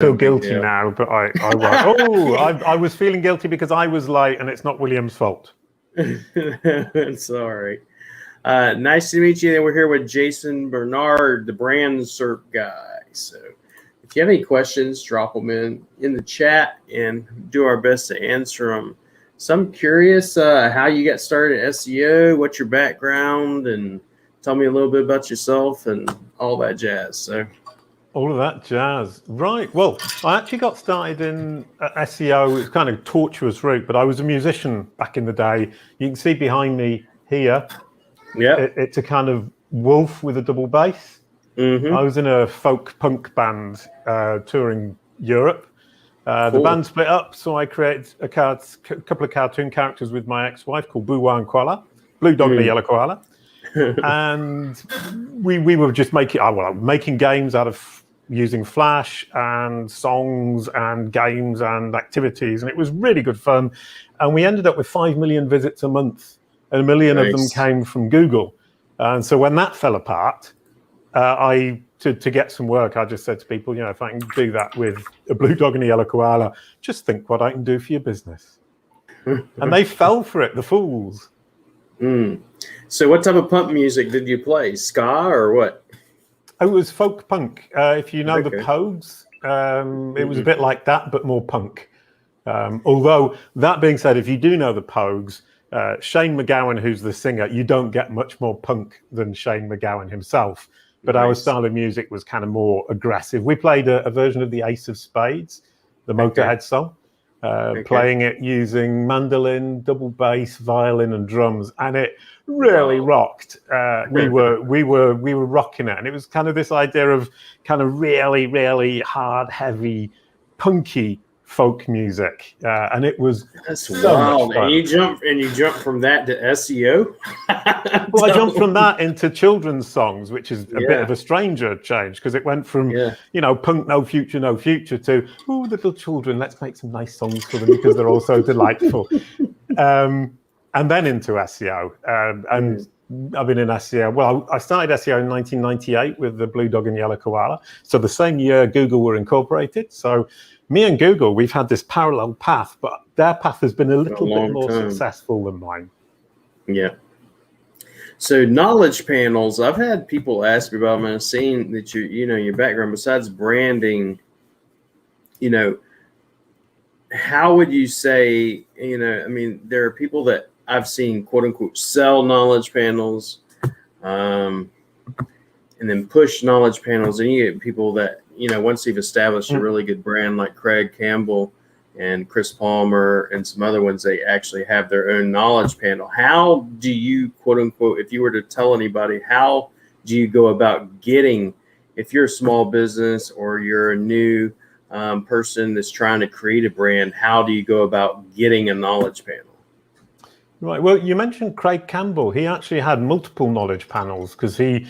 feel guilty now, but I won't. Oh, I was feeling guilty because I was late, and it's not William's fault. Sorry. Nice to meet you. And we're here with Jason Barnard, the brand SERP guy. So if you have any questions, drop them in the chat and do our best to answer them. So I'm curious how you got started at SEO, what's your background, and tell me a little bit about yourself and all that jazz. So all of that jazz. Right. Well, I actually got started in SEO. It's kind of a tortuous route, but I was a musician back in the day. You can see behind me here. Yeah. It's a kind of wolf with a double bass. Mm-hmm. I was in a folk punk band touring Europe. Cool. The band split up, so I created a couple of cartoon characters with my ex-wife called Boo and Koala, Blue Dog and the Yellow Koala. And we were just making games out of using Flash and songs and games and activities, and it was really good fun. And we ended up with 5 million visits a month, and 1 million of them came from Google. And so when that fell apart, to get some work, I just said to people, if I can do that with a Blue Dog and a Yellow Koala, just think what I can do for your business. And they fell for it, the fools. So what type of punk music did you play? Ska or what? It was folk punk. If you know the Pogues, it was a bit like that, but more punk. Although, that being said, if you do know the Pogues, Shane MacGowan, who's the singer, you don't get much more punk than Shane MacGowan himself. But our style of music was kind of more aggressive. We played a version of the Ace of Spades, the Motorhead song, playing it using mandolin, double bass, violin, and drums, and it really rocked. We were rocking it, and it was kind of this idea of kind of really, really hard, heavy, punky folk music, and it was wild. And you jump from that to SEO. Well, I jumped from that into children's songs, which is a bit of a stranger change, because it went from punk no future to little children, let's make some nice songs for them because they're all so delightful, and then into SEO. And I've been in SEO. Well, I started SEO in 1998 with the Blue Dog and Yellow Koala. So the same year Google were incorporated. So me and Google, we've had this parallel path, but their path has been a little bit more successful than mine. Yeah. So knowledge panels, I've had people ask me about them, and I've seen that your background, besides branding, how would you say, there are people that I've seen, quote unquote, sell knowledge panels, and then push knowledge panels. And you get people that, once you've established a really good brand like Craig Campbell and Chris Palmer and some other ones, they actually have their own knowledge panel. How do you, quote unquote, if you were to tell anybody, how do you go about getting, if you're a small business or you're a new person that's trying to create a brand, how do you go about getting a knowledge panel? Right. Well, you mentioned Craig Campbell. He actually had multiple knowledge panels because he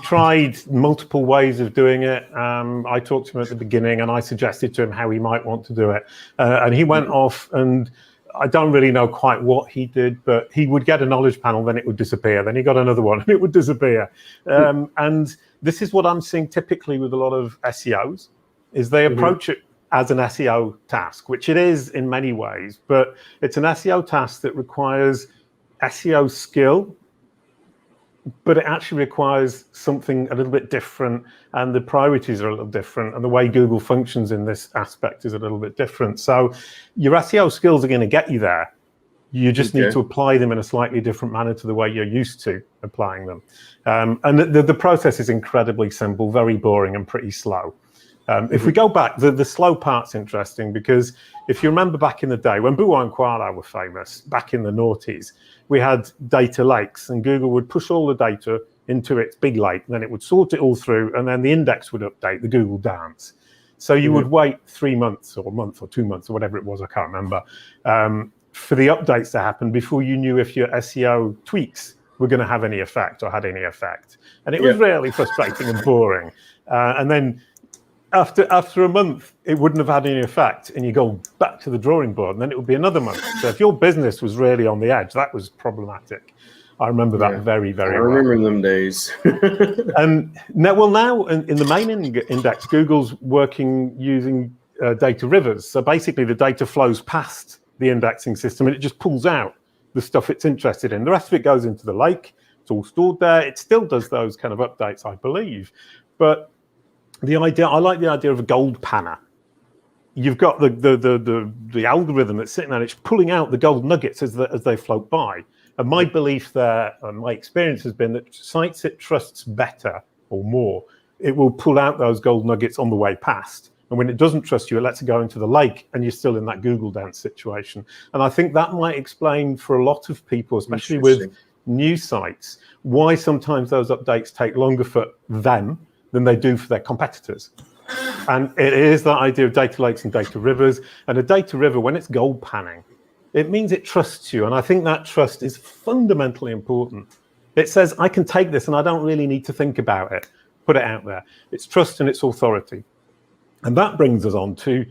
tried multiple ways of doing it. I talked to him at the beginning, and I suggested to him how he might want to do it. And he went off, and I don't really know quite what he did, but he would get a knowledge panel, then it would disappear. Then he got another one, and it would disappear. And this is what I'm seeing typically with a lot of SEOs, is they approach it as an SEO task, which it is in many ways, but it's an SEO task that requires SEO skill, but it actually requires something a little bit different, and the priorities are a little different, and the way Google functions in this aspect is a little bit different. So your SEO skills are going to get you there. You just need to apply them in a slightly different manner to the way you're used to applying them. And the process is incredibly simple, very boring, and pretty slow. If we go back, the slow part's interesting, because if you remember back in the day when Boo and Koala were famous, back in the noughties, we had data lakes, and Google would push all the data into its big lake, and then it would sort it all through, and then the index would update, the Google dance. So you would wait 3 months or a month or 2 months or whatever it was, I can't remember, for the updates to happen before you knew if your SEO tweaks were going to have any effect or had any effect. And it was really frustrating and boring. And then after a month, it wouldn't have had any effect, and you go back to the drawing board, and then it would be another month. So if your business was really on the edge, that was problematic. I remember that very, very well. I remember them days. Now in the main index, Google's working using data rivers. So basically the data flows past the indexing system and it just pulls out the stuff it's interested in. The rest of it goes into the lake. It's all stored there. It still does those kind of updates, I believe. But I like the idea of a gold panner. You've got the algorithm that's sitting there, it's pulling out the gold nuggets as they float by. And my belief there, and my experience has been that sites it trusts better or more, it will pull out those gold nuggets on the way past. And when it doesn't trust you, it lets it go into the lake and you're still in that Google dance situation. And I think that might explain for a lot of people, especially with new sites, why sometimes those updates take longer for them than they do for their competitors. And it is that idea of data lakes and data rivers. And a data river, when it's gold panning, it means it trusts you. And I think that trust is fundamentally important. It says, I can take this and I don't really need to think about it. Put it out there. It's trust and it's authority. And that brings us on to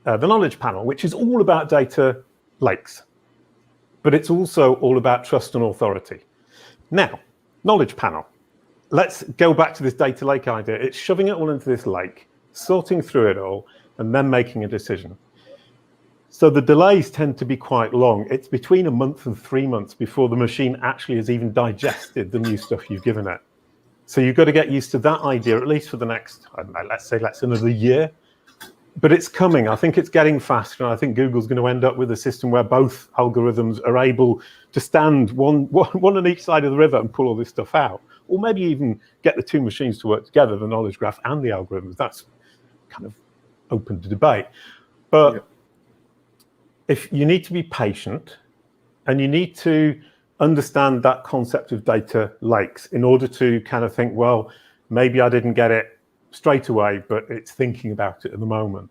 the knowledge panel, which is all about data lakes. But it's also all about trust and authority. Now, knowledge panel. Let's go back to this data lake idea. It's shoving it all into this lake, sorting through it all, and then making a decision. So the delays tend to be quite long. It's between a month and 3 months before the machine actually has even digested the new stuff you've given it. So you've got to get used to that idea, at least for the next, I don't know, let's say another year. But it's coming. I think it's getting faster. And I think Google's going to end up with a system where both algorithms are able to stand one on each side of the river and pull all this stuff out. Or maybe even get the two machines to work together, the knowledge graph and the algorithms. That's kind of open to debate. But if you need to be patient and you need to understand that concept of data lakes in order to kind of think, well, maybe I didn't get it straight away, but it's thinking about it at the moment.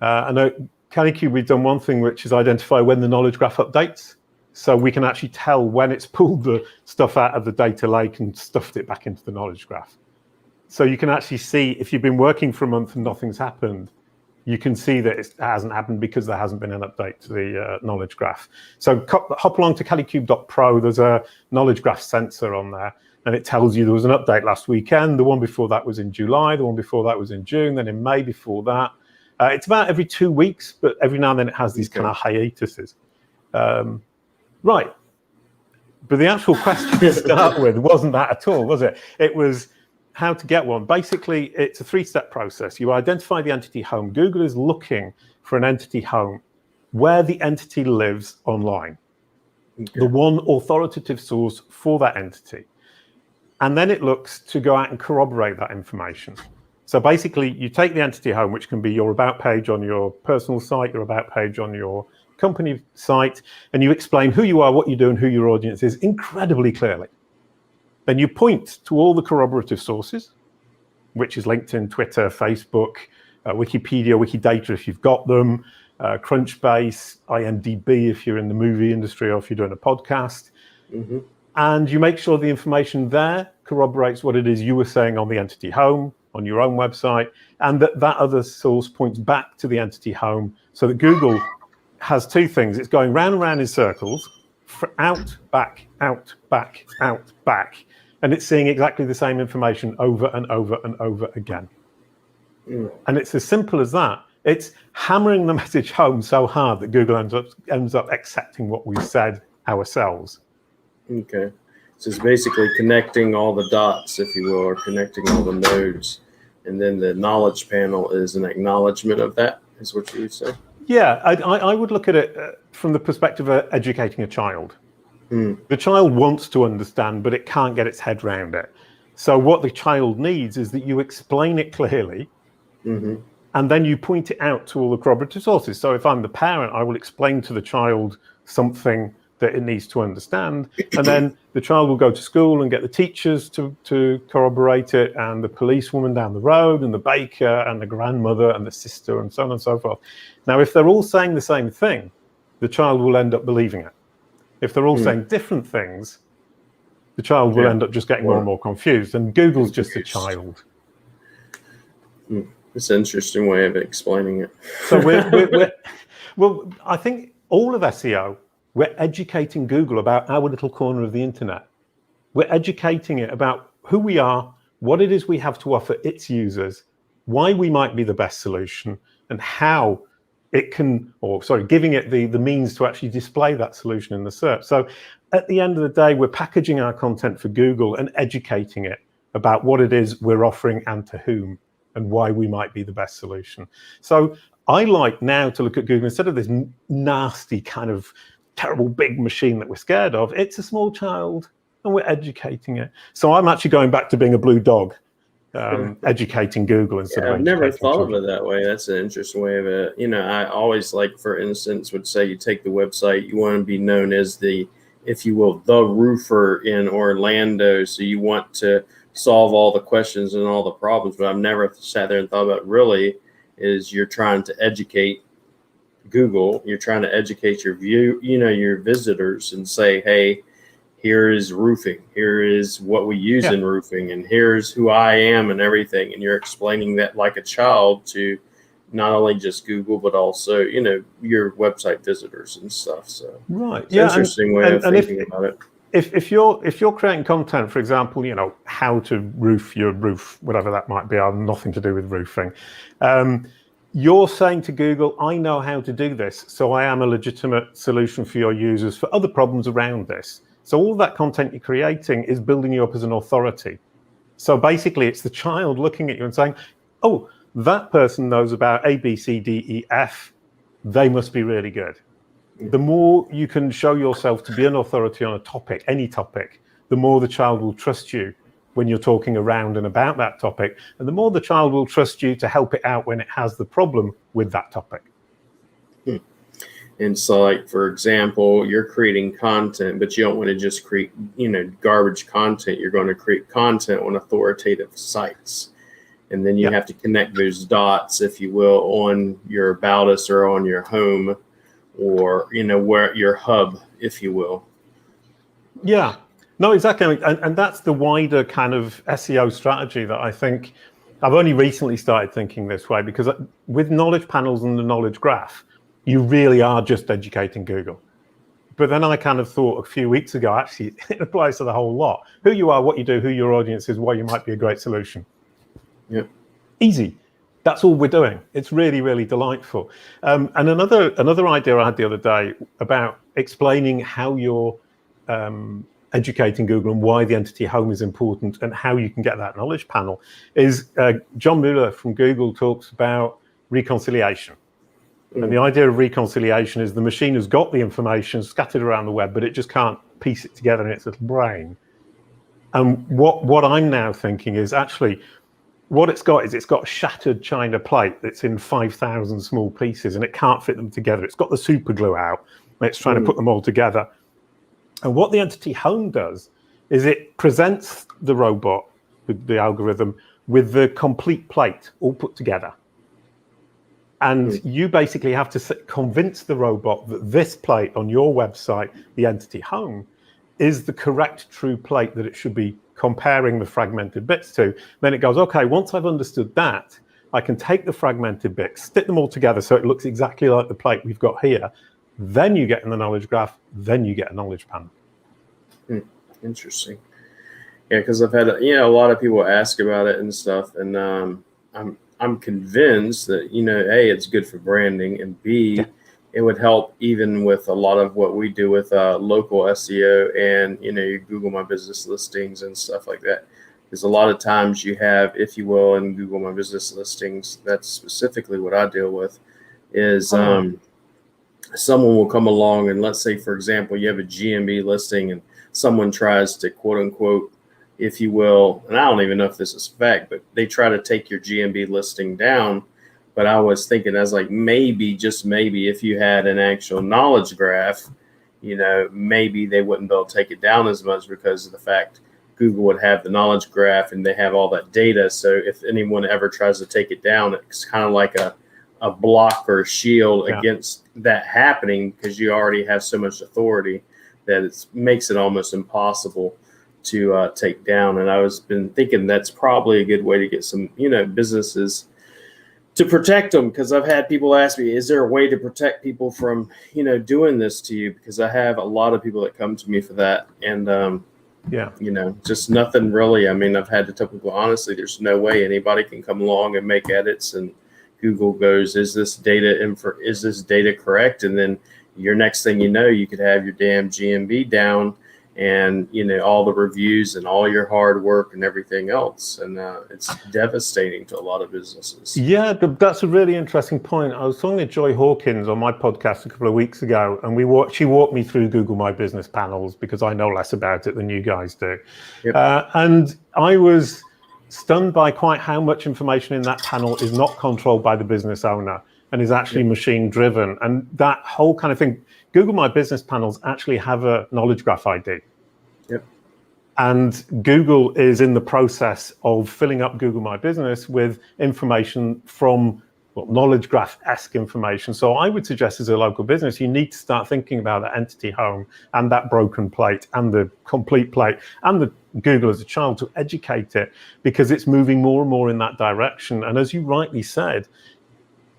I know Kalicube, we've done one thing, which is identify when the knowledge graph updates. So we can actually tell when it's pulled the stuff out of the data lake and stuffed it back into the knowledge graph. So you can actually see if you've been working for a month and nothing's happened, you can see that it hasn't happened because there hasn't been an update to the knowledge graph. So hop along to kalicube.pro. There's a knowledge graph sensor on there, and it tells you there was an update last weekend. The one before that was in July. The one before that was in June. Then in May before that. It's about every 2 weeks, but every now and then it has these kind of hiatuses. Right. But the actual question to start with wasn't that at all, was it? It was how to get one. Basically, it's a 3-step process. You identify the entity home. Google is looking for an entity home where the entity lives online, the one authoritative source for that entity. And then it looks to go out and corroborate that information. So basically, you take the entity home, which can be your about page on your personal site, your about page on your company site, and you explain who you are, what you do, and who your audience is incredibly clearly. Then you point to all the corroborative sources, which is LinkedIn, Twitter, Facebook, Wikipedia, Wikidata if you've got them, Crunchbase, IMDb if you're in the movie industry or if you're doing a podcast. Mm-hmm. And you make sure the information there corroborates what it is you were saying on the entity home, on your own website, and that other source points back to the entity home so that Google has two things. It's going round and round in circles, out, back, out, back, out, back. And it's seeing exactly the same information over and over and over again. Mm. And it's as simple as that. It's hammering the message home so hard that Google ends up accepting what we've said ourselves. Okay. So it's basically connecting all the dots, if you will, or connecting all the nodes. And then the knowledge panel is an acknowledgement of that, is what you would say? Yeah, I would look at it from the perspective of educating a child. Mm. The child wants to understand, but it can't get its head around it. So what the child needs is that you explain it clearly, mm-hmm. and then you point it out to all the corroborative sources. So if I'm the parent, I will explain to the child something that it needs to understand, and then the child will go to school and get the teachers to corroborate it, and the policewoman down the road, and the baker, and the grandmother, and the sister, and so on and so forth. Now, if they're all saying the same thing, the child will end up believing it. If they're all saying different things, the child will end up just getting more and more confused, and Google's just a child. It's an interesting way of explaining it. So well, I think all of SEO, we're educating Google about our little corner of the internet. we're educating it about who we are, what it is we have to offer its users, why we might be the best solution, and how it can, giving it the means to actually display that solution in the SERP. So at the end of the day, we're packaging our content for Google and educating it about what it is we're offering and to whom and why we might be the best solution. So I like now to look at Google instead of this nasty kind of terrible big machine that we're scared of. It's a small child and we're educating it. So I'm actually going back to being a blue dog, educating Google instead of I've never thought children. of it that way. That's an interesting way of it. You know, I always, like, for instance, would say you take the website, you want to be known as the, if you will, the roofer in Orlando. So you want to solve all the questions and all the problems. But I've never sat there and thought about really is you're trying to educate Google. You're trying to educate your visitors and say, hey, here is roofing. Here is what we use in roofing, and here's who I am and everything. And you're explaining that like a child to not only just Google, but also, your website visitors and stuff. So right, it's an interesting way of thinking about it. If you're creating content, for example, how to roof your roof, whatever that might be, I have nothing to do with roofing. You're saying to Google, I know how to do this, so I am a legitimate solution for your users for other problems around this. So all that content you're creating is building you up as an authority. So basically, it's the child looking at you and saying, oh, that person knows about A, B, C, D, E, F. They must be really good. The more you can show yourself to be an authority on a topic, any topic, the more the child will trust you when you're talking around and about that topic. And the more the child will trust you to help it out when it has the problem with that topic. And so, like, for example, you're creating content, but you don't want to just create, garbage content. You're going to create content on authoritative sites. And then you have to connect those dots, if you will, on your About Us or on your home or, where your hub, if you will. Yeah, no, exactly. And that's the wider kind of SEO strategy that I think I've only recently started thinking this way, because with knowledge panels and the knowledge graph, you really are just educating Google. But then I kind of thought a few weeks ago, actually, it applies to the whole lot. Who you are, what you do, who your audience is, why you might be a great solution. Yeah. Easy. That's all we're doing. It's really, really delightful. And another idea I had the other day about explaining how you're educating Google and why the entity home is important and how you can get that knowledge panel is John Mueller from Google talks about reconciliation. And the idea of reconciliation is the machine has got the information scattered around the web, but it just can't piece it together in its little brain. And what I'm now thinking is actually what it's got a shattered china plate that's in 5,000 small pieces and it can't fit them together. It's got the super glue out and it's trying to put them all together. And what the entity home does is it presents the robot, the algorithm, with the complete plate all put together. And you basically have to convince the robot that this plate on your website, the entity home, is the correct true plate that it should be comparing the fragmented bits to. Then it goes, okay, once I've understood that, I can take the fragmented bits, stick them all together so it looks exactly like the plate we've got here. Then you get in the knowledge graph, then you get a knowledge panel. Interesting. Yeah, because I've had a lot of people ask about it and stuff, and I'm convinced that A, it's good for branding, and B, it would help even with a lot of what we do with local SEO and your Google My Business listings and stuff like that. Because a lot of times you have, if you will, in Google My Business listings, that's specifically what I deal with, is someone will come along and let's say, for example, you have a GMB listing and someone tries to quote unquote, if you will, and I don't even know if this is fact, but they try to take your GMB listing down. But I was thinking, I was like, maybe, just maybe, if you had an actual knowledge graph, maybe they wouldn't be able to take it down as much because of the fact Google would have the knowledge graph and they have all that data. So if anyone ever tries to take it down, it's kind of like a block or a shield against that happening, because you already have so much authority that it makes it almost impossible to take down. And I was been thinking that's probably a good way to get some, businesses to protect them, because I've had people ask me, is there a way to protect people from, doing this to you? Because I have a lot of people that come to me for that. And Yeah. Just nothing really. I mean, I've had to tell people honestly, there's no way anybody can come along and make edits and Google goes, is this data correct? And then your next thing you know, you could have your damn GMB down and, all the reviews and all your hard work and everything else. And it's devastating to a lot of businesses. Yeah, that's a really interesting point. I was talking to Joy Hawkins on my podcast a couple of weeks ago, and she walked me through Google My Business panels because I know less about it than you guys do. Yep. And I was stunned by quite how much information in that panel is not controlled by the business owner and is actually machine driven. And that whole kind of thing, Google My Business panels actually have a knowledge graph ID. Yep. And Google is in the process of filling up Google My Business with information from knowledge graph-esque information. So I would suggest as a local business, you need to start thinking about that entity home and that broken plate and the complete plate and the Google as a child to educate it, because it's moving more and more in that direction. And as you rightly said,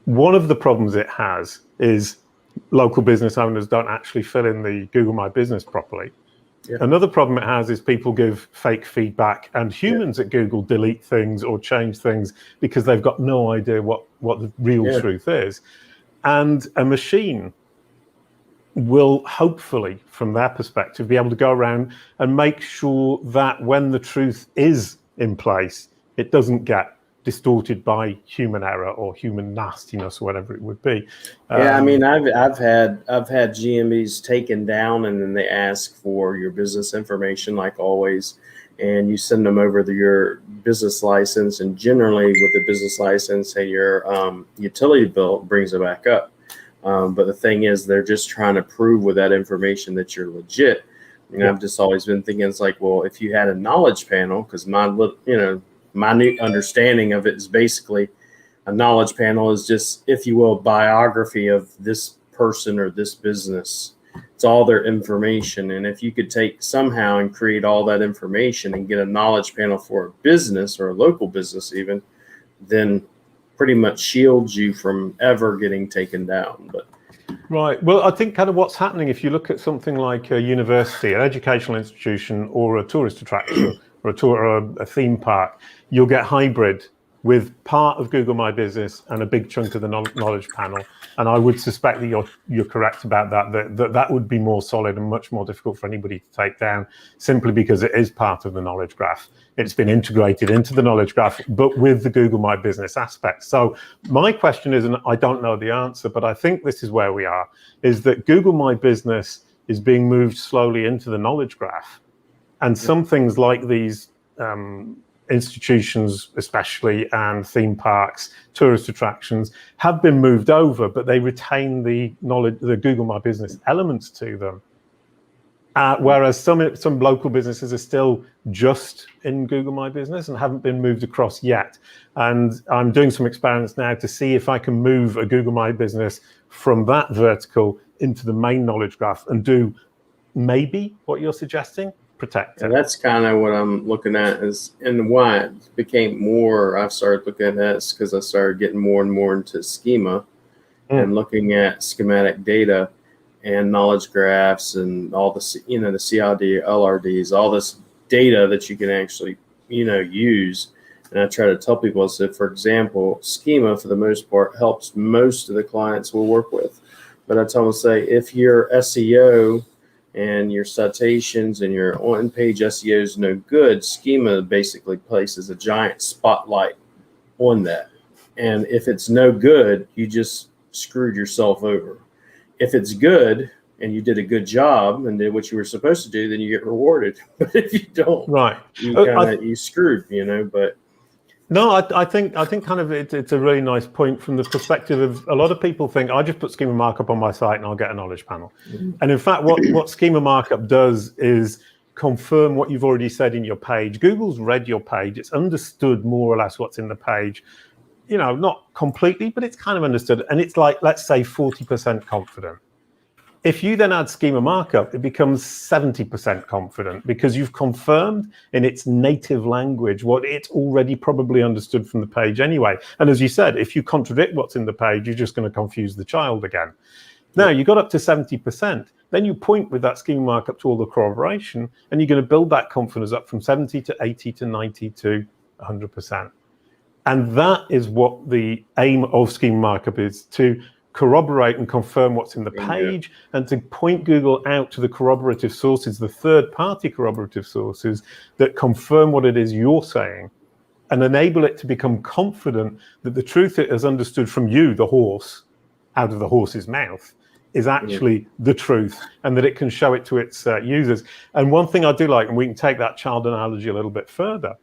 one of the problems it has is local business owners don't actually fill in the Google My Business properly. Yeah. Another problem it has is people give fake feedback, and humans at Google delete things or change things because they've got no idea what the real truth is. And a machine will hopefully, from their perspective, be able to go around and make sure that when the truth is in place, it doesn't get distorted by human error or human nastiness or whatever it would be. I mean, I've had GMBs taken down, and then they ask for your business information, like always, and you send them over your business license, and generally with the business license and your utility bill brings it back up. But the thing is, they're just trying to prove with that information that you're legit. I've just always been thinking, it's like, well, if you had a knowledge panel, because my new understanding of it is basically a knowledge panel is just, if you will, biography of this person or this business. It's all their information. And if you could take somehow and create all that information and get a knowledge panel for a business or a local business even, then pretty much shields you from ever getting taken down. But right. Well, I think kind of what's happening, if you look at something like a university, an educational institution, or a tourist attraction, or a theme park, you'll get hybrid with part of Google My Business and a big chunk of the knowledge panel. And I would suspect that you're correct about that would be more solid and much more difficult for anybody to take down, simply because it is part of the knowledge graph. It's been integrated into the knowledge graph, but with the Google My Business aspect. So my question is, and I don't know the answer, but I think this is where we are, is that Google My Business is being moved slowly into the knowledge graph. And some things like these institutions, especially, and theme parks, tourist attractions, have been moved over, but they retain the knowledge, the Google My Business elements to them. Whereas some local businesses are still just in Google My Business and haven't been moved across yet. And I'm doing some experiments now to see if I can move a Google My Business from that vertical into the main knowledge graph and do maybe what you're suggesting. Protect it. And that's kind of what I'm looking at, and why it became more. I've started looking at this because I started getting more and more into schema and looking at schematic data and knowledge graphs and all the the CID, LRDs, all this data that you can actually use. And I try to tell people, I said, for example, schema for the most part helps most of the clients we'll work with. But I tell them, say, if your SEO and your citations and your on-page SEO is no good, schema basically places a giant spotlight on that. And if it's no good, you just screwed yourself over. If it's good and you did a good job and did what you were supposed to do, then you get rewarded. But if you don't, right, you screwed, But no, I think kind of it's a really nice point from the perspective of a lot of people think I just put schema markup on my site and I'll get a knowledge panel. And in fact, what schema markup does is confirm what you've already said in your page. Google's read your page. It's understood more or less what's in the page. Not completely, but it's kind of understood. And it's like, let's say 40% confident. If you then add schema markup, it becomes 70% confident because you've confirmed in its native language what it's already probably understood from the page anyway. And as you said, if you contradict what's in the page, you're just going to confuse the child again. Now, you got up to 70%. Then you point with that schema markup to all the corroboration, and you're going to build that confidence up from 70 to 80 to 90 to 100%. And that is what the aim of schema markup is, to corroborate and confirm what's in the page, and to point Google out to the corroborative sources, the third-party corroborative sources that confirm what it is you're saying, and enable it to become confident that the truth it has understood from you, the horse, out of the horse's mouth, is actually the truth, and that it can show it to its users. And one thing I do like, and we can take that child analogy a little bit further,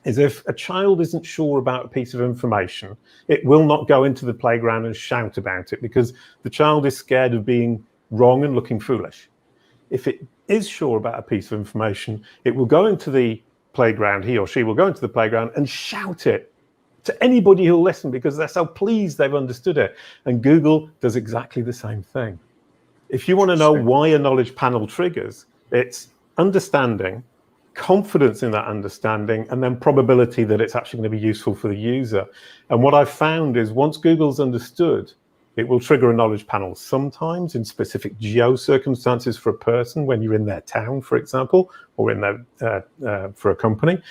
is if a child isn't sure about a piece of information, it will not go into the playground and shout about it, because the child is scared of being wrong and looking foolish. If it is sure about a piece of information, it will go into the playground, he or she will go into the playground and shout it to anybody who'll listen, because they're so pleased they've understood it. And Google does exactly the same thing. If you want to know why a knowledge panel triggers, it's understanding, confidence in that understanding, and then probability that it's actually going to be useful for the user. And what I've found is once Google's understood, it will trigger a knowledge panel sometimes in specific geo circumstances for a person, when you're in their town, for example, or in their for a company.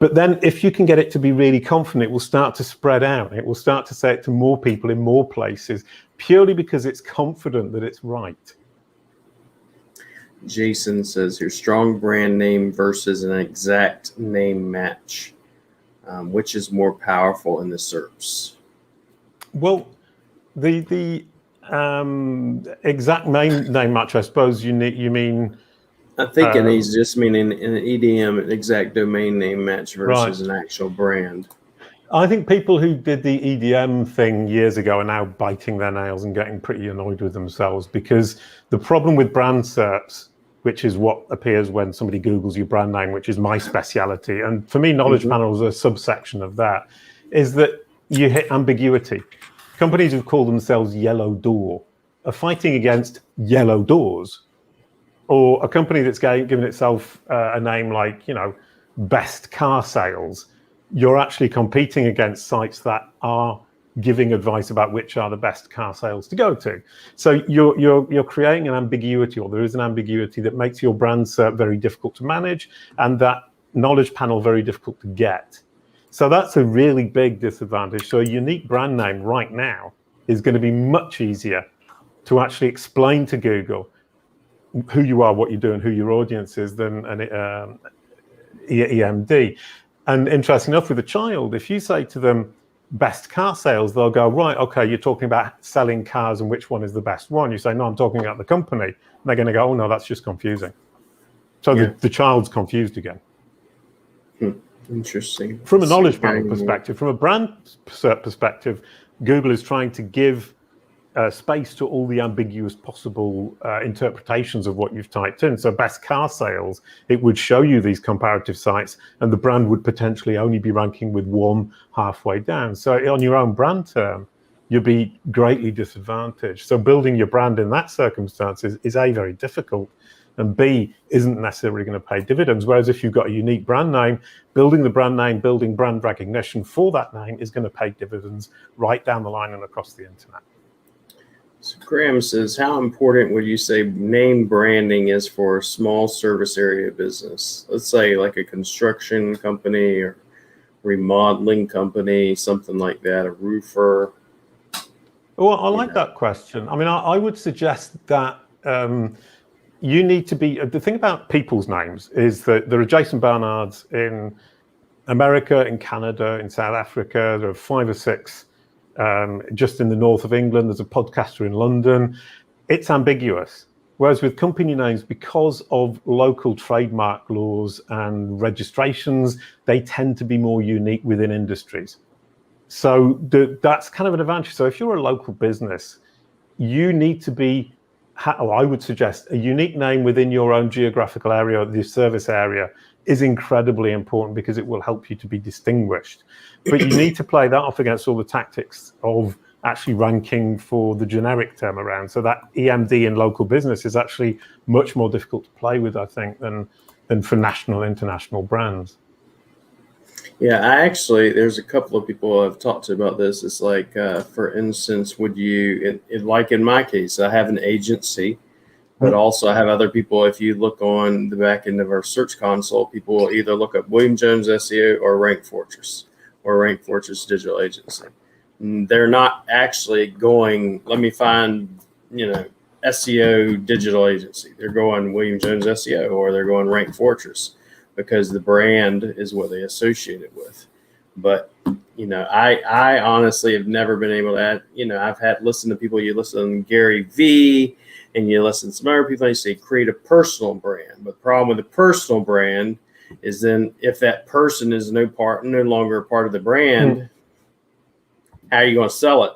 But then if you can get it to be really confident, it will start to spread out. It will start to say it to more people in more places, purely because it's confident that it's right. Jason says here, strong brand name versus an exact name match. Which is more powerful in the SERPs? Well, the exact name match, I suppose you mean. I think he's just meaning in an EDM, an exact domain name match versus an actual brand. I think people who did the EDM thing years ago are now biting their nails and getting pretty annoyed with themselves, because the problem with brand SERPs, which is what appears when somebody Googles your brand name, which is my speciality, and for me, knowledge panels are a subsection of that, is that you hit ambiguity. Companies who call themselves Yellow Door are fighting against yellow doors. Or a company that's given itself a name like, Best Car Sales, you're actually competing against sites that are giving advice about which are the best car sales to go to. So you're creating an ambiguity, or there is an ambiguity that makes your brand SERP very difficult to manage, and that knowledge panel very difficult to get. So that's a really big disadvantage. So a unique brand name right now is going to be much easier to actually explain to Google who you are, what you do, and who your audience is than an EMD. And interesting enough, with a child, if you say to them best car sales, they'll go, right, okay, you're talking about selling cars and which one is the best one. You say, no, I'm talking about the company. And they're going to go, oh, no, that's just confusing. So the child's confused again. Interesting. From a knowledge panel perspective, from a brand perspective, Google is trying to give space to all the ambiguous possible interpretations of what you've typed in. So best car sales, it would show you these comparative sites, and the brand would potentially only be ranking with one halfway down. So on your own brand term, you'll be greatly disadvantaged. So building your brand in that circumstance is A, very difficult, and B, isn't necessarily going to pay dividends. Whereas if you've got a unique brand name, building the brand name, building brand recognition for that name is going to pay dividends right down the line and across the internet. So Graham says, how important would you say name branding is for a small service area business? Let's say like a construction company or remodeling company, something like that, a roofer. Well, I like that question. I mean, I would suggest that you need to be, the thing about people's names is that there are Jason Barnards in America, in Canada, in South Africa. There are 5 or 6 just in the north of England. There's a podcaster in London. It's ambiguous. Whereas with company names, because of local trademark laws and registrations, they tend to be more unique within industries. So that's kind of an advantage. So if you're a local business, you need to be, I would suggest, a unique name within your own geographical area, the service area, is incredibly important, because it will help you to be distinguished. But you need to play that off against all the tactics of actually ranking for the generic term around. So that EMD in local business is actually much more difficult to play with, I think, than for national, international brands. Yeah, there's a couple of people I've talked to about this. It's like, for instance, would you, like in my case, I have an agency, But also I have other people, if you look on the back end of our search console, people will either look up William Jones SEO or Rank Fortress Digital Agency. They're not actually going, let me find, SEO digital agency. They're going William Jones SEO, or they're going Rank Fortress, because the brand is what they associate it with. But, I honestly have never been able to add, I've listened to people, you listen to Gary V, and you listen to some other people, they say create a personal brand. But the problem with the personal brand is then if that person is no longer a part of the brand, how are you going to sell it?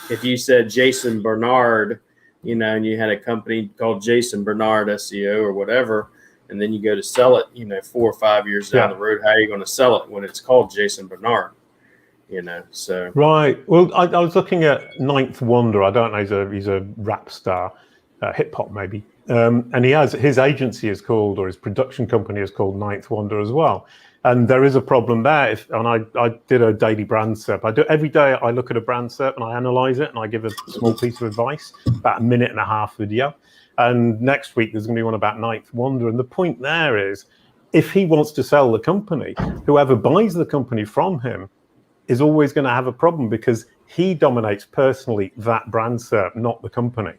If you said Jason Barnard, and you had a company called Jason Barnard SEO or whatever, and then you go to sell it, 4 or 5 years down the road, how are you going to sell it when it's called Jason Barnard? So. Right. Well, I was looking at Ninth Wonder. I don't know. He's a rap star, hip hop maybe. And his agency is called, or his production company is called Ninth Wonder as well. And there is a problem there. I did a daily brand SERP. Every day I look at a brand SERP and I analyze it and I give a small piece of advice, about a 1.5-minute video. And next week there's going to be one about Ninth Wonder. And the point there is, if he wants to sell the company, whoever buys the company from him is always going to have a problem, because he dominates personally that brand SERP, not the company.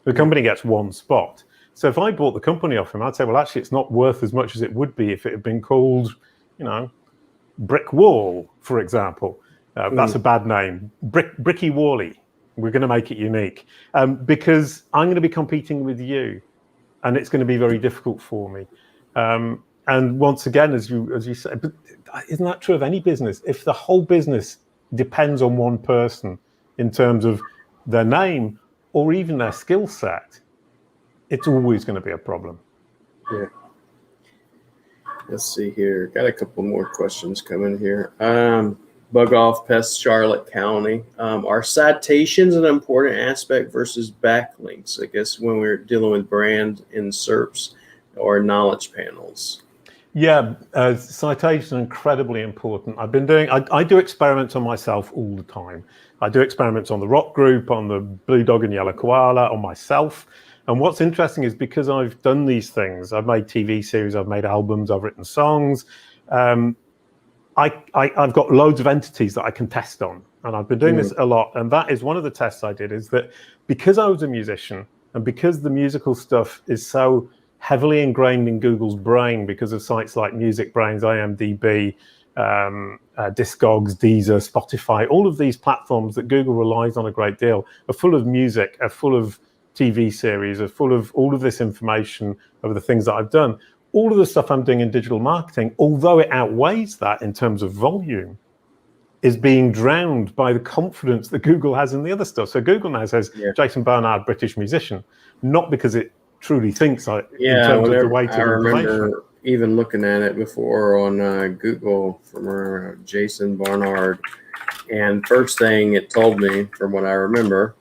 The company gets one spot. So if I bought the company off him, I'd say, well, actually, it's not worth as much as it would be if it had been called, Brick Wall, for example. That's a bad name. Bricky Wally. We're going to make it unique, because I'm going to be competing with you, and it's going to be very difficult for me. And once again, as you said, but isn't that true of any business? If the whole business depends on one person in terms of their name or even their skill set, it's always going to be a problem. Yeah. Let's see here. Got a couple more questions coming here. Bug Off Pest, Charlotte County. Are citations an important aspect versus backlinks, I guess, when we're dealing with brand in SERPs or knowledge panels? Yeah, citations are incredibly important. I do experiments on myself all the time. I do experiments on the rock group, on the blue dog and yellow koala, on myself. And what's interesting is, because I've done these things, I've made TV series, I've made albums, I've written songs. I've got loads of entities that I can test on. And I've been doing this a lot. And that is one of the tests I did, is that because I was a musician and because the musical stuff is so heavily ingrained in Google's brain because of sites like Music Brains, IMDb, Discogs, Deezer, Spotify, all of these platforms that Google relies on a great deal are full of music, are full of TV series, are full of all of this information over the things that I've done. All of the stuff I'm doing in digital marketing, although it outweighs that in terms of volume, is being drowned by the confidence that Google has in the other stuff. So Google now says, Jason Barnard, British musician, not because it truly thinks in terms of the weight of information. I remember even looking at it before on Google from Jason Barnard, and first thing it told me, from what I remember,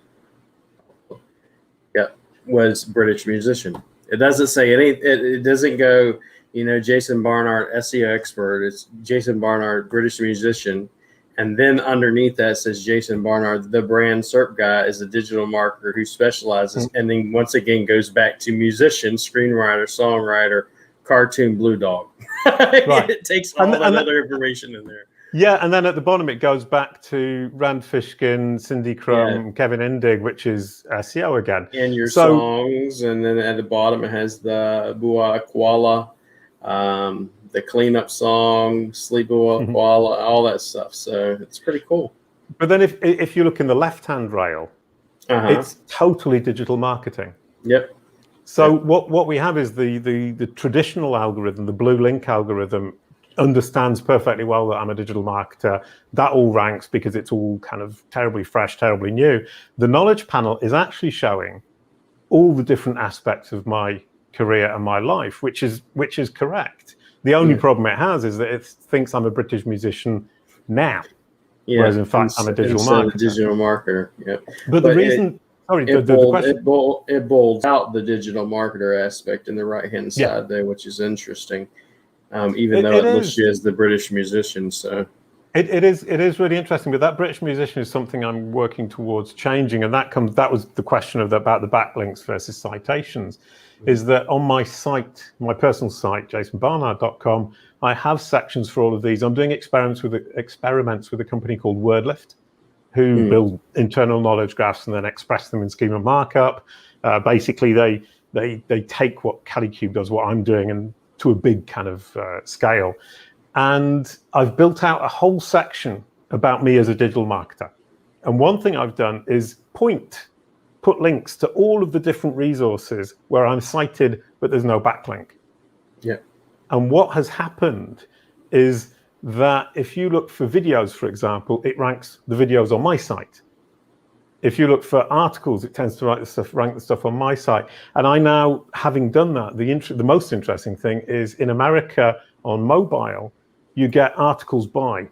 was British musician. It doesn't say any. It doesn't go, Jason Barnard, SEO expert. It's Jason Barnard, British musician. And then underneath that says Jason Barnard, the brand SERP guy, is a digital marketer who specializes. And then once again goes back to musician, screenwriter, songwriter, cartoon blue dog. Right. It takes all that other information in there. Yeah, and then at the bottom it goes back to Rand Fishkin, Cindy Crum, Kevin Indig, which is SEO again. And your songs, and then at the bottom it has the Bua Koala, the cleanup song, Sleep Bua Koala, all that stuff. So it's pretty cool. But then if you look in the left-hand rail, it's totally digital marketing. Yep. So what we have is the traditional algorithm, the blue link algorithm, understands perfectly well that I'm a digital marketer. That all ranks because it's all kind of terribly fresh, terribly new. The knowledge panel is actually showing all the different aspects of my career and my life, which is correct. The only problem it has is that it thinks I'm a British musician now, whereas in fact I'm a digital marketer. Yeah. But the reason, it bolds out the digital marketer aspect in the right-hand side there, which is interesting. Even though it lists you as the British musician. So It is really interesting, but that British musician is something I'm working towards changing, and that was the question about the backlinks versus citations. Is that on my site, my personal site, jasonbarnard.com, I have sections for all of these. I'm doing experiments with a company called Wordlift, who build internal knowledge graphs and then express them in schema markup. Basically, they take what Calicube does, what I'm doing, and to a big kind of scale. And I've built out a whole section about me as a digital marketer. And one thing I've done is put links to all of the different resources where I'm cited, but there's no backlink. Yeah. And what has happened is that if you look for videos, for example, it ranks the videos on my site. If you look for articles, it tends to rank the stuff on my site. And I now, having done that, the most interesting thing is in America on mobile, you get articles by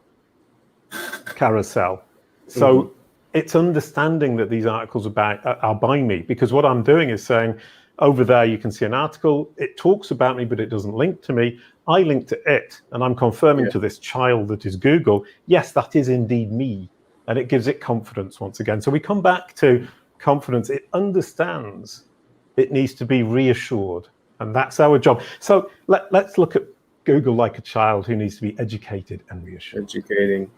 carousel. So it's understanding that these articles are by me, because what I'm doing is saying, over there you can see an article, it talks about me, but it doesn't link to me. I link to it, and I'm confirming to this child that is Google, yes, that is indeed me. And it gives it confidence once again. So we come back to confidence. It understands it needs to be reassured, and that's our job. So let's look at Google like a child who needs to be educated and reassured. Educating.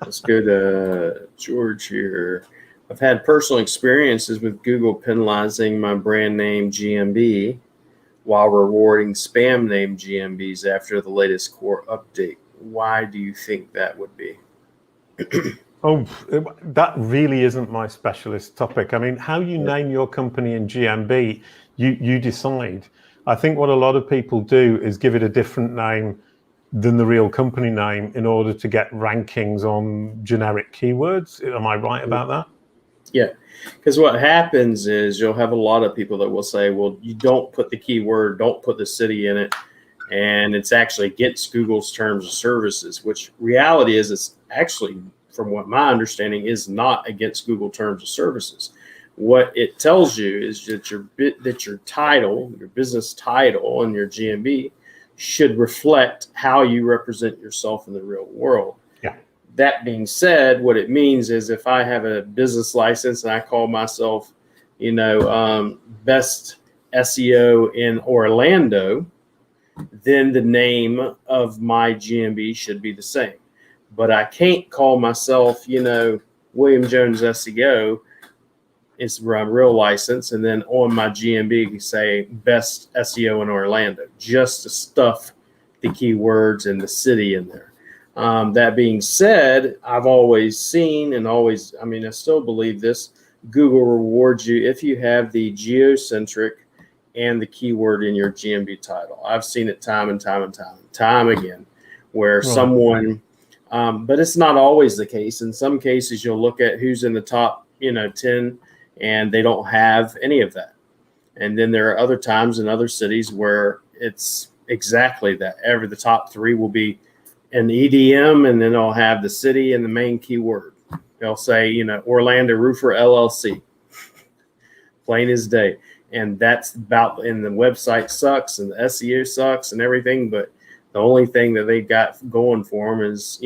Let's go to George here. I've had personal experiences with Google penalizing my brand name GMB while rewarding spam name GMBs after the latest core update. Why do you think that would be? Oh, that really isn't my specialist topic. I mean, how you name your company in GMB, you decide. I think what a lot of people do is give it a different name than the real company name in order to get rankings on generic keywords. Am I right about that? Yeah, because what happens is you'll have a lot of people that will say, well, you don't put the keyword, don't put the city in it, and it's actually against Google's terms of services, which reality is it's actually, from what my understanding, is not against Google terms of services. What it tells you is that your title, your business title, and your GMB should reflect how you represent yourself in the real world. Yeah. That being said, what it means is if I have a business license and I call myself, best SEO in Orlando, then the name of my GMB should be the same. But I can't call myself, William Jones SEO. It's my real license, and then on my GMB say best SEO in Orlando, just to stuff the keywords and the city in there. That being said, I've always seen I still believe this, Google rewards you if you have the geocentric and the keyword in your GMB title. I've seen it time and time again, where someone, but it's not always the case. In some cases, you'll look at who's in the top, 10, and they don't have any of that. And then there are other times in other cities where it's exactly that. The top 3 will be an EDM, and then they'll have the city and the main keyword. They'll say, Orlando Roofer LLC, plain as day. And that's and the website sucks and the SEO sucks and everything. But the only thing that they got going for them is,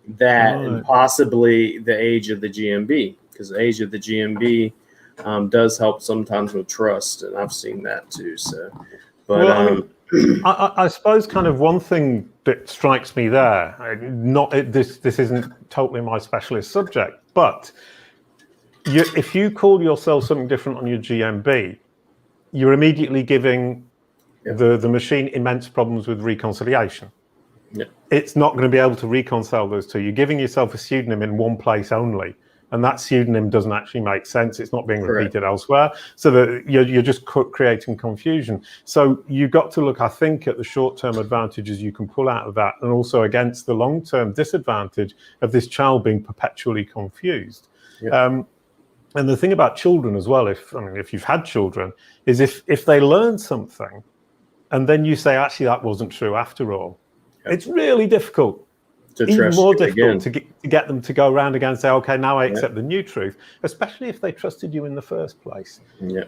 that and possibly the age of the GMB, because the age of the GMB does help sometimes with trust, and I've seen that too. So, but I suppose kind of one thing that strikes me there, this isn't totally my specialist subject, but if you call yourself something different on your GMB, you're immediately giving the machine immense problems with reconciliation. Yeah. It's not going to be able to reconcile those two. You're giving yourself a pseudonym in one place only, and that pseudonym doesn't actually make sense. It's not being repeated elsewhere, so that you're just creating confusion. So you've got to look, I think, at the short-term advantages you can pull out of that, and also against the long-term disadvantage of this child being perpetually confused. Yeah. And the thing about children as well, if you've had children, is if they learn something, and then you say, actually, that wasn't true after all. It's really difficult, even more difficult to get them to go around again and say, okay, now I accept the new truth, especially if they trusted you in the first place. Yeah.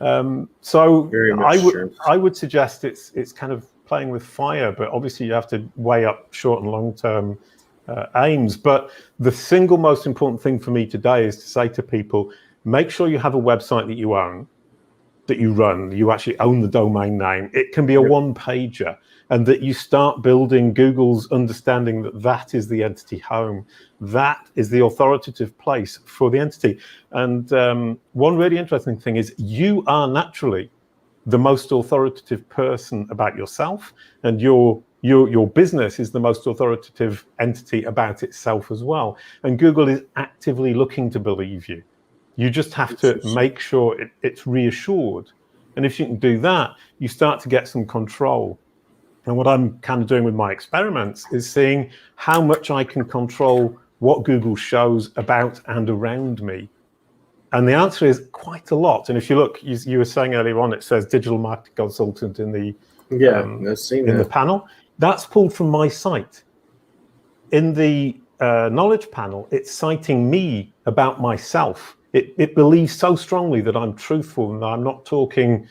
So I would suggest it's kind of playing with fire, but obviously you have to weigh up short and long-term aims. But the single most important thing for me today is to say to people, make sure you have a website that you own, that you run, you actually own the domain name. It can be a one-pager, and that you start building Google's understanding that that is the entity home. That is the authoritative place for the entity. And one really interesting thing is you are naturally the most authoritative person about yourself, and your business is the most authoritative entity about itself as well. And Google is actively looking to believe you. You just have to make sure it's reassured. And if you can do that, you start to get some control. And what I'm kind of doing with my experiments is seeing how much I can control what Google shows about and around me. And the answer is quite a lot. And if you look, you were saying earlier on, it says digital marketing consultant in the the panel. That's pulled from my site. In the knowledge panel, it's citing me about myself. It believes so strongly that I'm truthful and that I'm not talking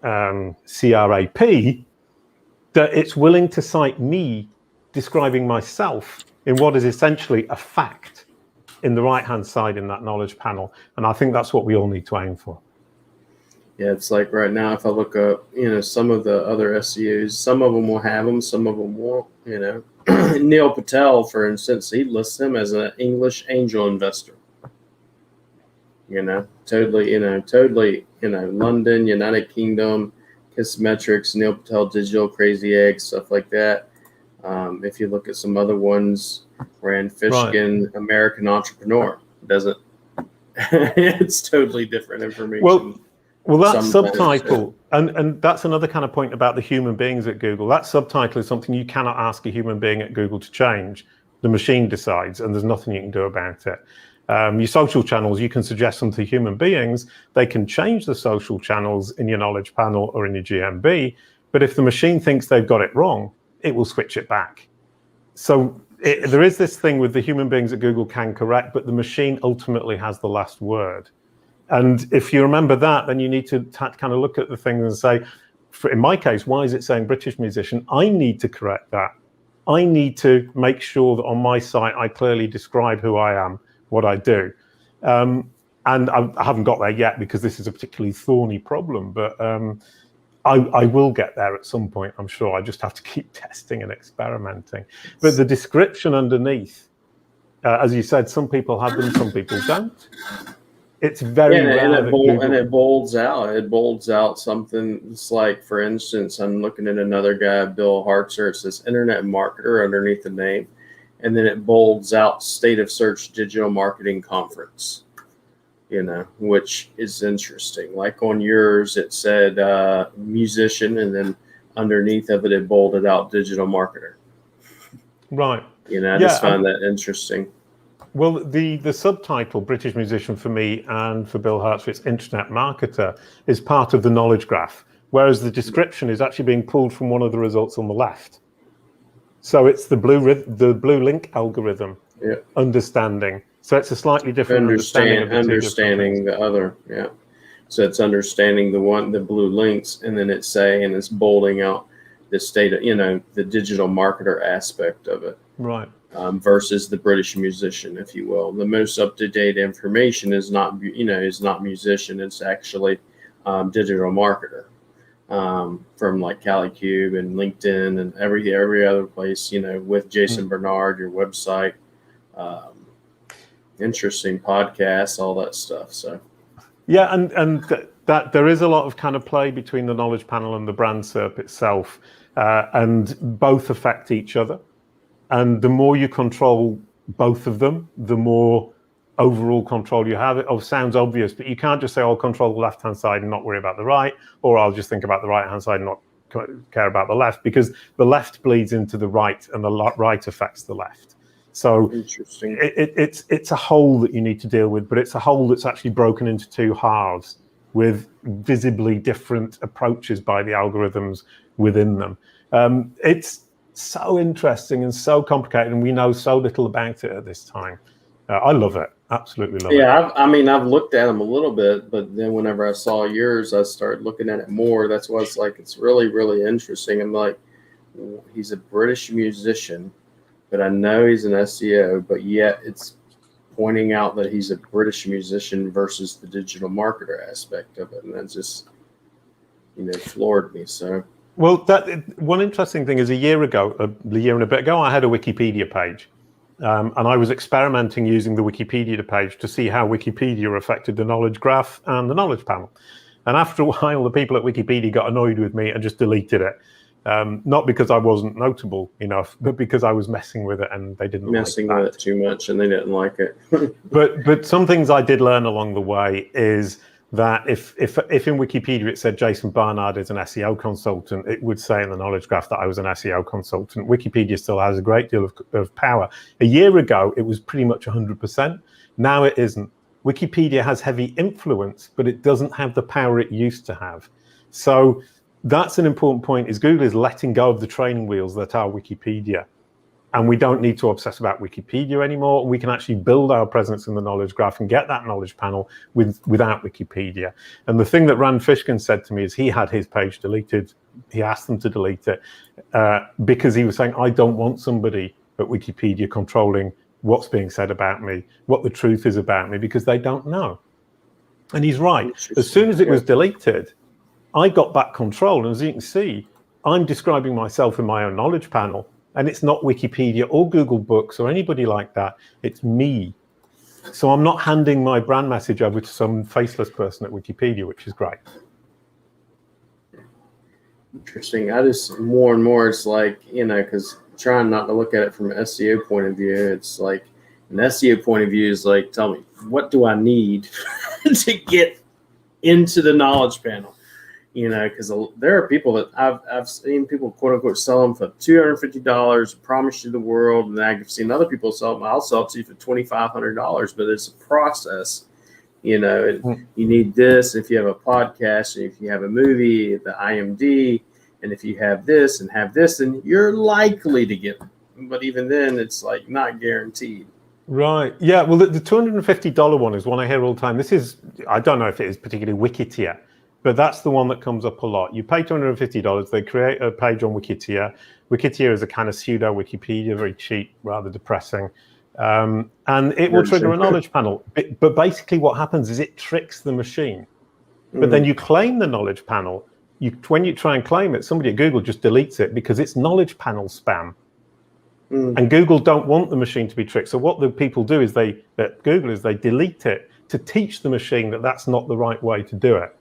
CRAP, that it's willing to cite me describing myself in what is essentially a fact in the right-hand side in that knowledge panel. And I think that's what we all need to aim for. Yeah, it's like right now, if I look up, some of the other SEOs, some of them will have them, some of them won't, Neil Patel, for instance, he lists him as an English angel investor. Totally, London, United Kingdom, Kissmetrics, Neil Patel, Digital, Crazy Eggs, stuff like that. If you look at some other ones, Rand Fishkin, American Entrepreneur, it's totally different information. Well, that subtitle, and that's another kind of point about the human beings at Google. That subtitle is something you cannot ask a human being at Google to change. The machine decides, and there's nothing you can do about it. Your social channels, you can suggest them to human beings. They can change the social channels in your knowledge panel or in your GMB. But if the machine thinks they've got it wrong, it will switch it back. So there is this thing with the human beings at Google can correct, but the machine ultimately has the last word. And if you remember that, then you need to kind of look at the things and say, in my case, why is it saying British musician? I need to correct that. I need to make sure that on my site, I clearly describe who I am, what I do. And I haven't got there yet because this is a particularly thorny problem, but I will get there at some point, I'm sure. I just have to keep testing and experimenting. But the description underneath, as you said, some people have them, some people don't. It's very rare. And it bolds out. It bolds out something. It's like, for instance, I'm looking at another guy, Bill Hartzer. It says internet marketer underneath the name. And then it bolds out State of Search Digital Marketing Conference, which is interesting. Like on yours, it said musician, and then underneath of it, it bolded out digital marketer. Right. I just find that interesting. Well, the subtitle, British musician for me and for Bill Hartzer, it's internet marketer, is part of the knowledge graph, whereas the description is actually being pulled from one of the results on the left. So it's the blue link algorithm, understanding. So it's a slightly different understanding the other, So it's understanding the blue links, and then it's bolding out the state of, the digital marketer aspect of it. Right. Versus the British musician, if you will. The most up-to-date information is not musician. It's actually digital marketer from like CaliCube and LinkedIn and every other place. With Jason Barnard, your website, interesting podcasts, all that stuff. So yeah, and that there is a lot of kind of play between the knowledge panel and the brand SERP itself, and both affect each other. And the more you control both of them, the more overall control you have. It sounds obvious, but you can't just say, I'll control the left-hand side and not worry about the right, or I'll just think about the right-hand side and not care about the left, because the left bleeds into the right and the right affects the left. So interesting. It's a whole that you need to deal with, but it's a whole that's actually broken into two halves with visibly different approaches by the algorithms within them. It's so interesting and so complicated, and we know so little about it at this time. I love it. Absolutely love it. Yeah, I've looked at them a little bit, but then whenever I saw yours, I started looking at it more. That's why it's really, really interesting. I'm like, he's a British musician. but I know he's an SEO, but yet it's pointing out that he's a British musician versus the digital marketer aspect of it. And that just, floored me. So, well, one interesting thing is a year and a bit ago, I had a Wikipedia page. And I was experimenting using the Wikipedia page to see how Wikipedia affected the knowledge graph and the knowledge panel. And after a while, the people at Wikipedia got annoyed with me and just deleted it. Not because I wasn't notable enough, but because I was messing with it and they didn't messing like with it too much and they didn't like it. But some things I did learn along the way is that if in Wikipedia it said Jason Barnard is an SEO consultant, it would say in the knowledge graph that I was an SEO consultant. Wikipedia still has a great deal of power. A year ago, it was pretty much 100%. Now it isn't. Wikipedia has heavy influence, but it doesn't have the power it used to have. So that's an important point, is Google is letting go of the training wheels that are Wikipedia. And we don't need to obsess about Wikipedia anymore. We can actually build our presence in the knowledge graph and get that knowledge panel without Wikipedia. And the thing that Rand Fishkin said to me is he had his page deleted. He asked them to delete it because he was saying, I don't want somebody at Wikipedia controlling what's being said about me, what the truth is about me, because they don't know. And he's right. As soon as it was deleted, I got back control. And as you can see, I'm describing myself in my own knowledge panel. And it's not Wikipedia or Google Books or anybody like that. It's me. So I'm not handing my brand message over to some faceless person at Wikipedia, which is great. Interesting. I just more and more, it's like, because trying not to look at it from an SEO point of view, it's like an SEO point of view is like, tell me, what do I need to get into the knowledge panel? Because there are people that I've seen people quote unquote sell them for $250, promise you the world, and I've seen other people sell them. I'll sell it to you for $2,500, but it's a process. You need this if you have a podcast, and if you have a movie, the IMD, and if you have this, then you're likely to get them. But even then, it's like not guaranteed. Right. Yeah. Well, the $250 one is one I hear all the time. I don't know if it is particularly Wikitia, but that's the one that comes up a lot. You pay $250, they create a page on Wikitia. Wikitia is a kind of pseudo Wikipedia, very cheap, rather depressing. And it will trigger a knowledge panel. But basically what happens is it tricks the machine. But then you claim the knowledge panel. When you try and claim it, somebody at Google just deletes it because it's knowledge panel spam. And Google don't want the machine to be tricked. So what the people do is they delete it to teach the machine that that's not the right way to do it.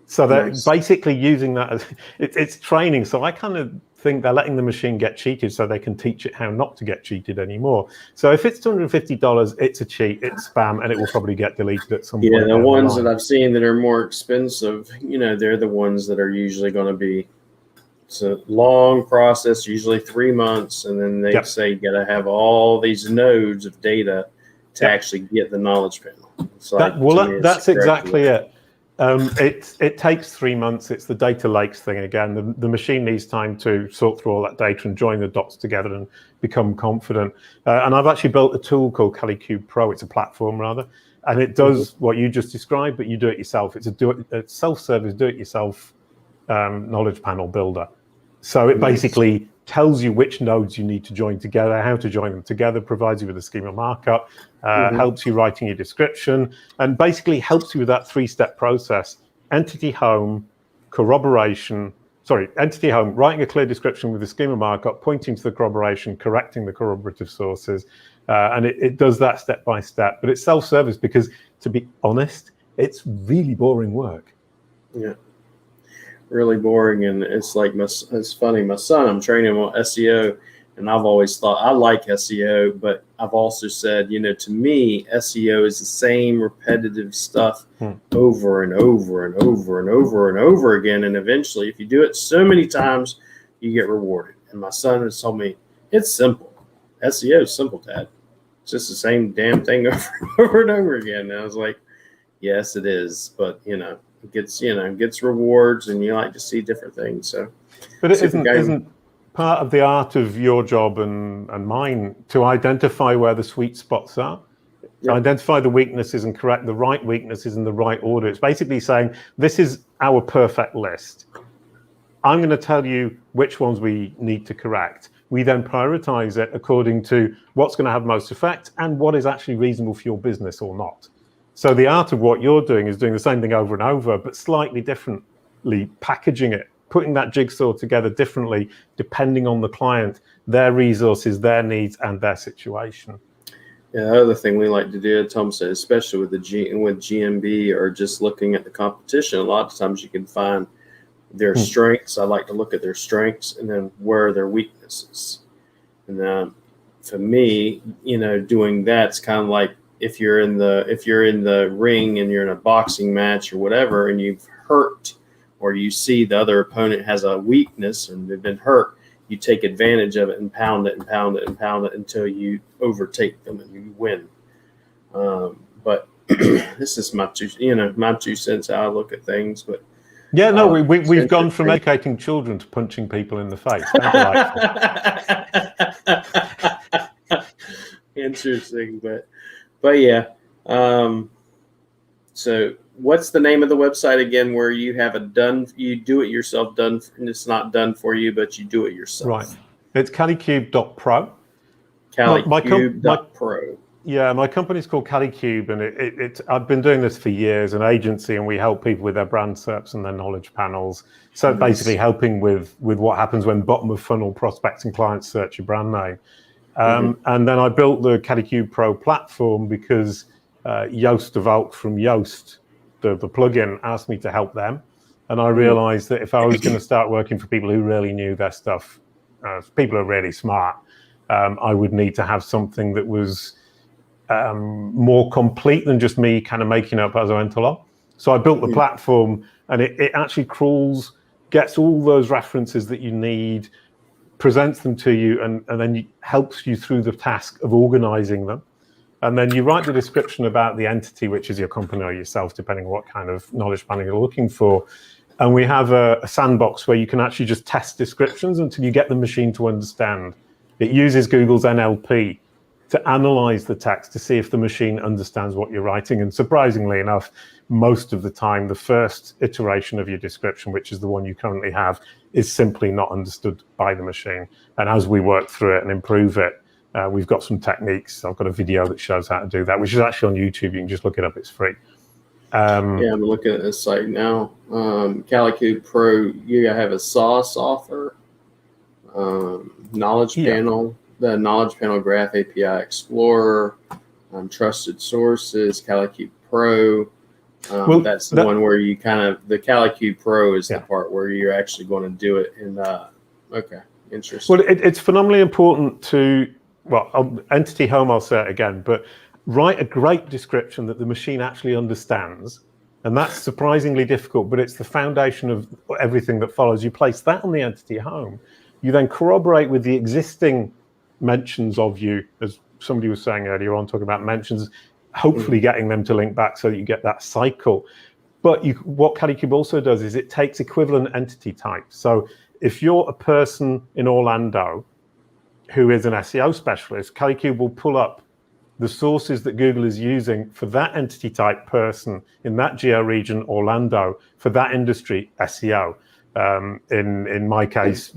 So they're basically using that as it's training. So I kind of think they're letting the machine get cheated so they can teach it how not to get cheated anymore. So if it's $250, it's a cheat, it's spam, and it will probably get deleted at some point. Yeah, the ones that I've seen that are more expensive, they're the ones that are usually going to be, it's a long process, usually 3 months, and then they say you got to have all these nodes of data to actually get the knowledge panel. It's like, that's exactly it. It takes 3 months. It's the data lakes thing again. The machine needs time to sort through all that data and join the dots together and become confident. And I've actually built a tool called CaliCube Pro. It's a platform rather, and it does what you just described, but you do it yourself. It's a self-service, do-it-yourself knowledge panel builder. So it basically tells you which nodes you need to join together, how to join them together, provides you with a schema markup, helps you writing your description, and basically helps you with that 3-step process: entity home, writing a clear description with the schema markup, pointing to the corroboration, correcting the corroborative sources, and it does that step by step. But it's self-service because, to be honest, it's really boring work. Yeah. Really boring, and it's like it's funny. My son, I'm training him on SEO, and I've always thought I like SEO, but I've also said, to me, SEO is the same repetitive stuff over and over and over and over and over again, and eventually, if you do it so many times, you get rewarded. And my son has told me it's simple. SEO is simple, Dad. It's just the same damn thing over and over again. And I was like, yes, it is, but it gets rewards, and you like to see different things. So, but it isn't part of the art of your job and mine to identify where the sweet spots are, to identify the weaknesses and correct the right weaknesses in the right order. It's basically saying, this is our perfect list. I'm going to tell you which ones we need to correct. we then prioritize it according to what's going to have most effect and what is actually reasonable for your business or not. So the art of what you're doing is doing the same thing over and over, but slightly differently packaging it, putting that jigsaw together differently, depending on the client, their resources, their needs, and their situation. Yeah, the other thing we like to do, Tom said, especially with with GMB or just looking at the competition, a lot of times you can find their strengths. I like to look at their strengths and then where are their weaknesses. And then for me, doing that's kind of like if you're in the ring and you're in a boxing match or whatever, and you've hurt, or you see the other opponent has a weakness and they've been hurt, you take advantage of it and pound it and pound it and pound it until you overtake them and you win. But this is my 2 cents how I look at things. But yeah, no, we've gone from educating children to punching people in the face. Interesting, but yeah. So what's the name of the website again where you have you do it yourself done, and it's not done for you, but you do it yourself? Right. It's calicube.pro. Calicube.pro. Yeah, my company's called Calicube, and I've been doing this for years, an agency, and we help people with their brand SERPs and their knowledge panels. So basically helping with what happens when bottom of funnel prospects and clients search your brand name. And then I built the Calicube Pro platform because Yoast Devolt from Yoast, the plugin, asked me to help them. And I realized that if I was going to start working for people who really knew their stuff, people who are really smart, I would need to have something that was more complete than just me kind of making up as I went along. So I built the platform, and it actually crawls, gets all those references that you need, presents them to you, and then helps you through the task of organizing them. And then you write the description about the entity, which is your company or yourself, depending on what kind of knowledge panel you're looking for. And we have a sandbox where you can actually just test descriptions until you get the machine to understand. It uses Google's NLP to analyze the text to see if the machine understands what you're writing. And surprisingly enough, most of the time, the first iteration of your description, which is the one you currently have, is simply not understood by the machine. And as we work through it and improve it, we've got some techniques. I've got a video that shows how to do that, which is actually on YouTube. You can just look it up. It's free. Yeah, I'm looking at this site now. Calicube Pro, you have a sauce author, knowledge panel, the knowledge panel graph API Explorer, trusted sources, Calicube Pro. That's the one where you the Calicube Pro is the part where you're actually going to do it. And okay, interesting. Well, it's phenomenally important to, entity home, I'll say it again, but write a great description that the machine actually understands. And that's surprisingly difficult, but it's the foundation of everything that follows. You place that on the entity home. You then corroborate with the existing mentions of you, as somebody was saying earlier on, talking about mentions, hopefully getting them to link back so that you get that cycle. But what Calicube also does is it takes equivalent entity types. So if you're a person in Orlando who is an SEO specialist, Calicube will pull up the sources that Google is using for that entity type person in that geo region, Orlando, for that industry, SEO. In my case,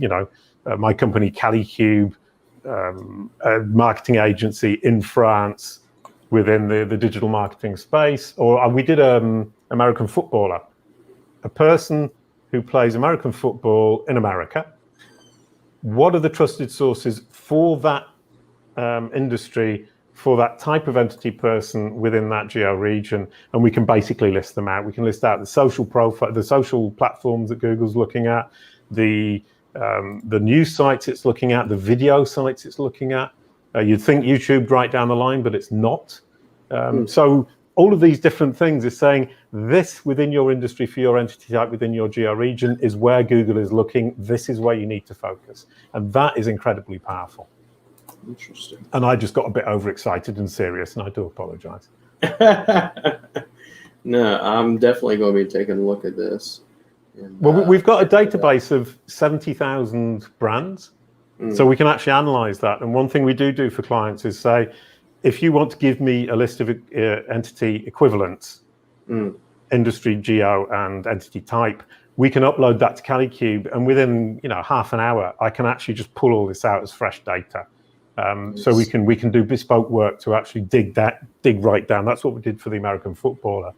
my company Calicube, a marketing agency in France within the digital marketing space, or we did American footballer, a person who plays American football in America. What are the trusted sources for that industry, for that type of entity person within that geo region? And we can basically list them out. We can list out the social profile, the social platforms that Google's looking at, the news sites it's looking at, the video sites it's looking at. You'd think YouTube right down the line, but it's not. So all of these different things is saying this within your industry for your entity type within your geo region is where Google is looking. This is where you need to focus. And that is incredibly powerful. Interesting. And I just got a bit overexcited and serious, and I do apologize. No, I'm definitely going to be taking a look at this. And, well, we've got a database of 70,000 brands, so we can actually analyze that. And one thing we do for clients is say, if you want to give me a list of entity equivalents, industry, geo, and entity type, we can upload that to CaliCube, and within half an hour, I can actually just pull all this out as fresh data. So we can do bespoke work to actually dig right down. That's what we did for the American footballer,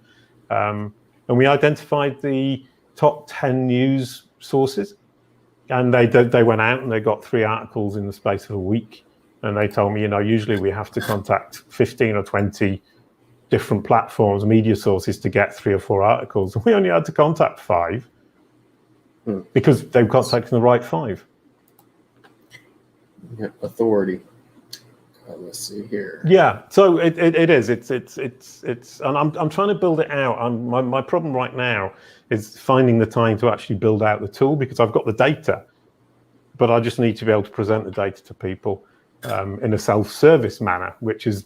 and we identified the top 10 news sources, and they went out and they got 3 articles in the space of a week, and they told me, usually we have to contact 15 or 20 different platforms, media sources to get 3 or 4 articles, and we only had to contact 5 because they've contacted the right 5. Yeah, authority. Let's see here. Yeah, so it is. It's and I'm trying to build it out. My problem right now is finding the time to actually build out the tool, because I've got the data, but I just need to be able to present the data to people in a self-service manner, which is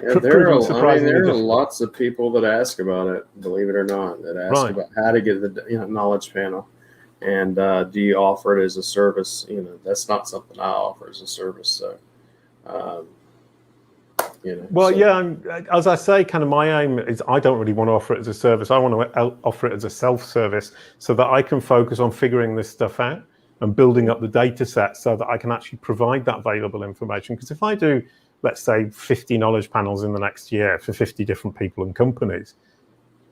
there are lots of people that ask about it, believe it or not, that ask about how to get the knowledge panel, and do you offer it as a service? That's not something I offer as a service. So. As I say, kind of my aim is I don't really want to offer it as a service. I want to offer it as a self-service so that I can focus on figuring this stuff out and building up the data set so that I can actually provide that valuable information. Because if I do, let's say, 50 knowledge panels in the next year for 50 different people and companies,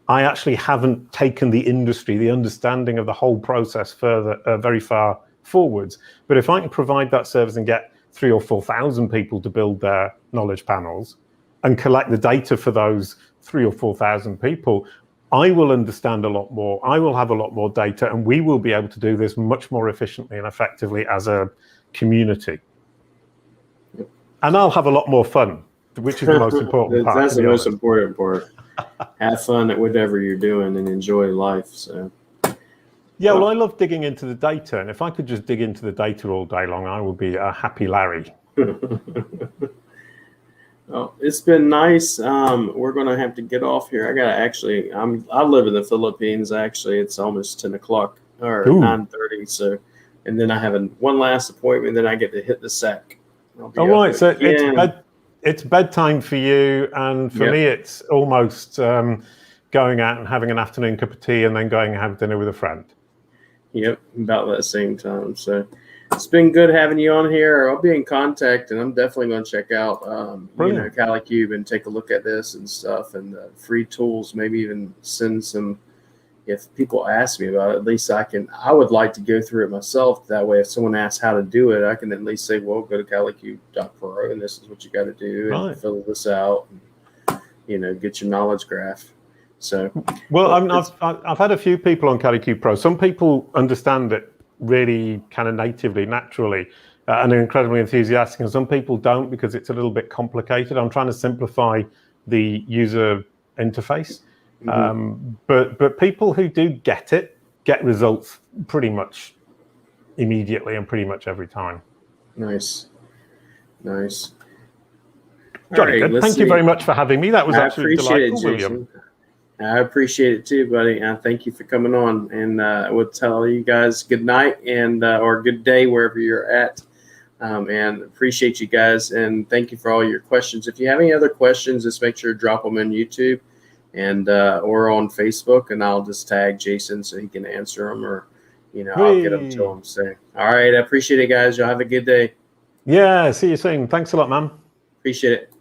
I actually haven't taken the industry, the understanding of the whole process further, very far forwards. But if I can provide that service and get 3,000 or 4,000 people to build their knowledge panels and collect the data for those 3,000 or 4,000 people, I will understand a lot more. I will have a lot more data, and we will be able to do this much more efficiently and effectively as a community. And I'll have a lot more fun, which is the most important part. That's the most important part. Have fun at whatever you're doing and enjoy life. So. Yeah, well, I love digging into the data, and if I could just dig into the data all day long, I would be a happy Larry. Well, it's been nice. We're going to have to get off here. I live in the Philippines. Actually, it's almost 10 o'clock or 9:30. So, and then I have one last appointment. Then I get to hit the sack. All right, so it's bedtime for you, and for me, it's almost going out and having an afternoon cup of tea, and then going and have dinner with a friend. Yep, about that same time. So it's been good having you on here. I'll be in contact, and I'm definitely going to check out CaliCube and take a look at this and stuff, and the free tools. Maybe even send some. If people ask me about it, at least I would like to go through it myself. That way, if someone asks how to do it, I can at least say, well, go to calicube.pro, and this is what you got to do, and fill this out, and, get your knowledge graph. So, well, I've had a few people on CaliCube Pro. Some people understand it really kind of natively, naturally, and are incredibly enthusiastic, and some people don't because it's a little bit complicated. I'm trying to simplify the user interface. But people who do get results pretty much immediately and pretty much every time. Nice. Johnny, good. Thank you very much for having me. That was absolutely delightful, William. I appreciate it too, buddy. Thank you for coming on, and we'll tell you guys good night and or good day wherever you're at. And appreciate you guys, and thank you for all your questions. If you have any other questions, just make sure to drop them in YouTube and or on Facebook, and I'll just tag Jason so he can answer them, or I'll get them to him. So, all right, I appreciate it, guys. Y'all have a good day. Yeah, see you soon. Thanks a lot, man. Appreciate it.